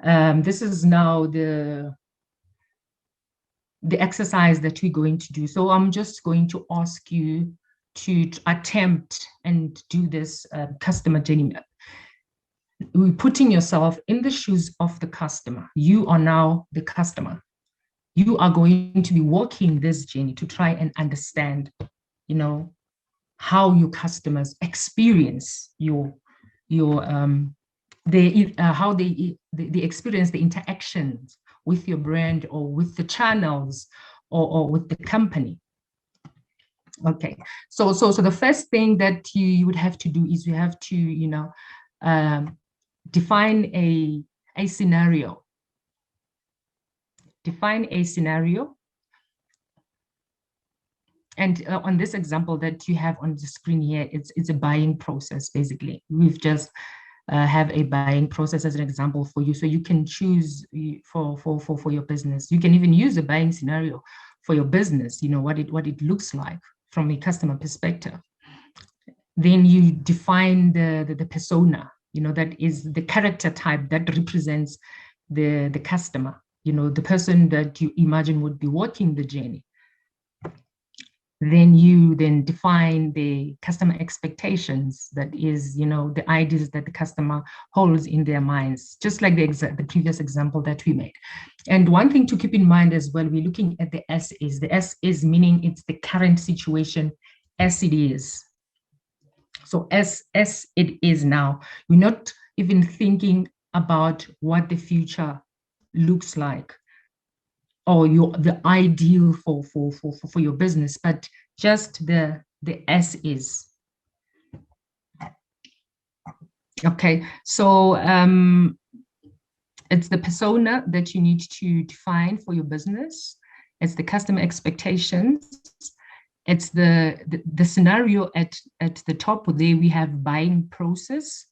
This is now the exercise that we're going to do. So I'm just going to ask you to attempt and do this customer journey map. We're putting yourself in the shoes of the customer. You are now the customer. You are going to be walking this journey to try and understand, how your customers experience how they experience the interactions with your brand or with the channels or with the company. Okay, so the first thing that you would have to do is you have to define a scenario. Define a scenario. And on this example that you have on the screen here, it's a buying process, basically. We've just have a buying process as an example for you. So you can choose for your business. You can even use a buying scenario for your business, what it looks like from a customer perspective. Then you define the persona, that is the character type that represents the customer, the person that you imagine would be walking the journey. Then you define the customer expectations, that is, the ideas that the customer holds in their minds, just like the previous example that we made. And one thing to keep in mind as well, we're looking at the S is. The S is meaning it's the current situation as it is. So as it is now, we're not even thinking about what the future looks like, or the ideal for your business, but just the as is. Okay, so it's the persona that you need to define for your business. It's the customer expectations. It's the scenario at the top. There we have buying process.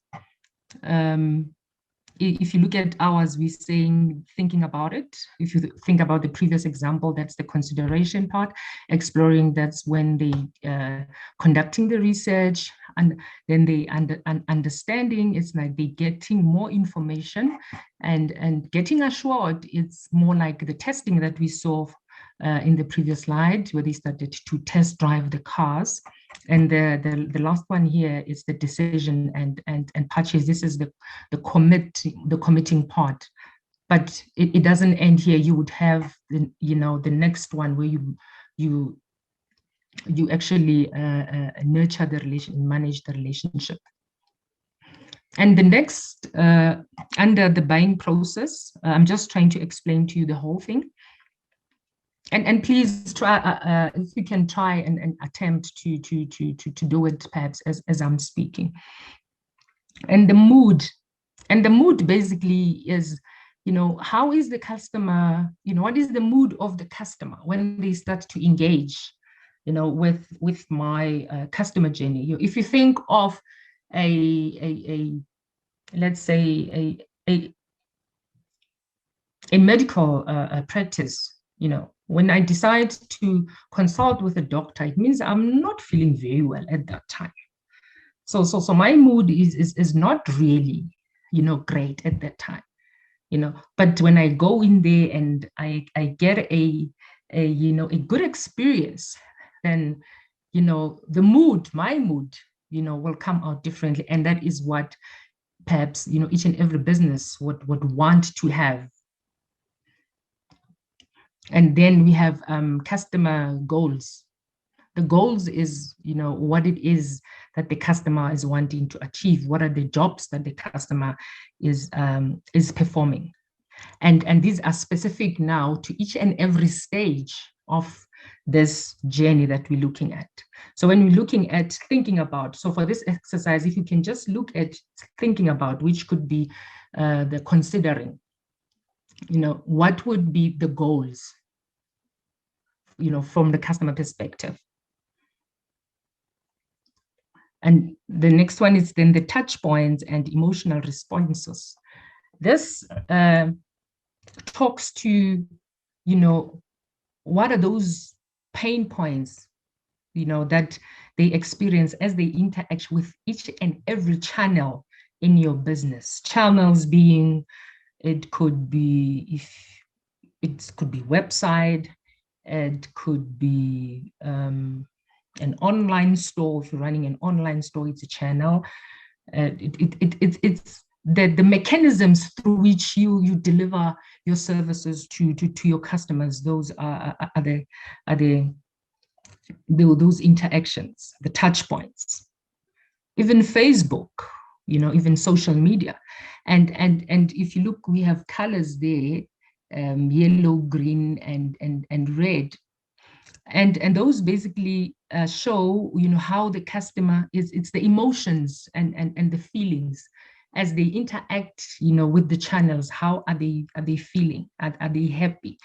If you look at ours, we're saying thinking about it. If you think about the previous example, that's the consideration part. Exploring, that's when they conducting the research, and then they understanding. It's like they getting more information, and getting assured. It's more like the testing that we saw in the previous slide, where they started to test drive the cars. And the last one here is the decision and purchase. This is the committing part. But it doesn't end here. You would have the next one where you actually nurture the relation, manage the relationship. And the next, under the buying process, I'm just trying to explain to you the whole thing. And please try, if you can try and attempt to do it perhaps as I'm speaking. And the mood basically is, how is the customer, what is the mood of the customer when they start to engage, with my customer journey. If you think of let's say a medical practice, when I decide to consult with a doctor, it means I'm not feeling very well at that time. So my mood is not really, great at that time, But when I go in there and I get a good experience, then, my mood, will come out differently. And that is what perhaps, each and every business would want to have. And then we have customer goals. The goals is, what it is that the customer is wanting to achieve. What are the jobs that the customer is performing? And these are specific now to each and every stage of this journey that we're looking at. So when we're looking at thinking about, so for this exercise, if you can just look at thinking about, which could be the considering, what would be the goals, from the customer perspective. And the next one is then the touch points and emotional responses. This talks to, what are those pain points, that they experience as they interact with each and every channel in your business. Channels being, It could be it could be website. It could be an online store. If you're running an online store, it's a channel. It's the mechanisms through which you deliver your services to your customers. Those are those interactions, the touch points. Even Facebook, even social media, and if you look, we have colors there, yellow, green, and red. And those basically show how the customer is. It's the emotions and the feelings as they interact with the channels. How are they feeling? Are they happy?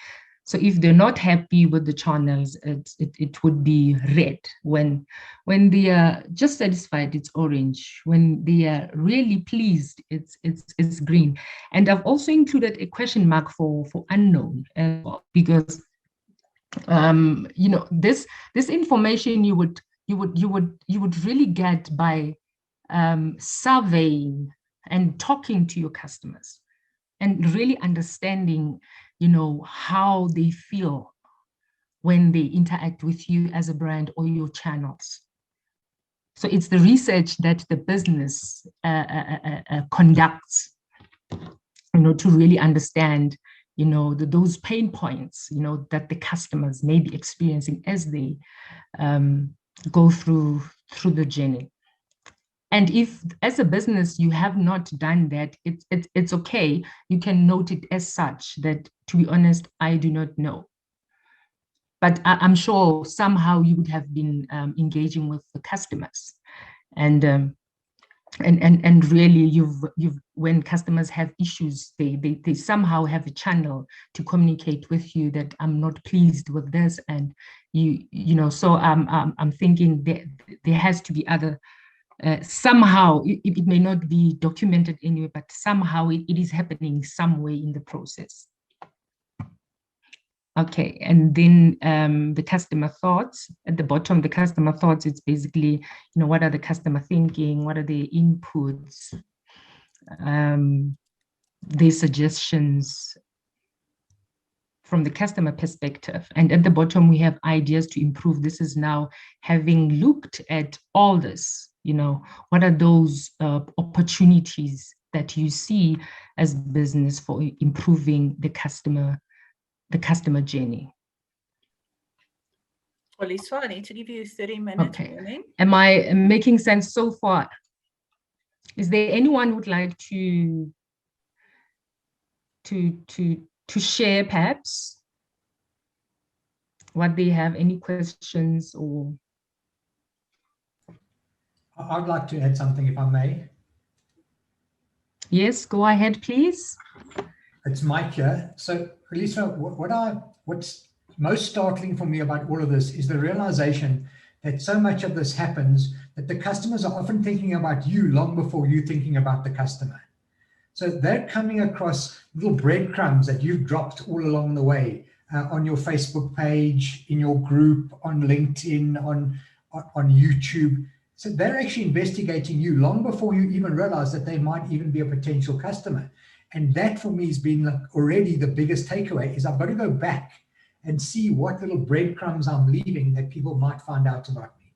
So if they're not happy with the channels, it would be red. When they are just satisfied, it's orange. When they are really pleased, it's green. And I've also included a question mark for unknown as well, because this information you would really get by surveying and talking to your customers and really understanding how they feel when they interact with you as a brand or your channels. So it's the research that the business conducts to really understand those pain points that the customers may be experiencing as they go through the journey. And if as a business you have not done that, it's okay. You can note it as such, that to be honest, I do not know. But I'm sure somehow you would have been engaging with the customers, and really you've when customers have issues, they somehow have a channel to communicate with you that I'm not pleased with this, and so I'm thinking there has to be other. Somehow it may not be documented anyway, but somehow it is happening some way in the process. Okay, and then the customer thoughts at the bottom. The customer thoughts, it's basically what are the customer thinking, what are their inputs, their suggestions from the customer perspective. And at the bottom we have ideas to improve. This is now having looked at all this. What are those opportunities that you see as business for improving the customer journey? Xoliswa, I need to give you 30 minutes. Okay. Am I making sense so far? Is there anyone who would like to share perhaps what they have, any questions? Or I'd like to add something, if I may. Yes, go ahead, please. It's Mike here. So, Xoliswa, what's most startling for me about all of this is the realization that so much of this happens that the customers are often thinking about you long before you're thinking about the customer. So they're coming across little breadcrumbs that you've dropped all along the way on your Facebook page, in your group, on LinkedIn, on YouTube. So they're actually investigating you long before you even realize that they might even be a potential customer. And that for me has been already the biggest takeaway, is I've got to go back and see what little breadcrumbs I'm leaving that people might find out about me.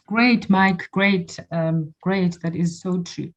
Great, Mike. Great. Great. That is so true.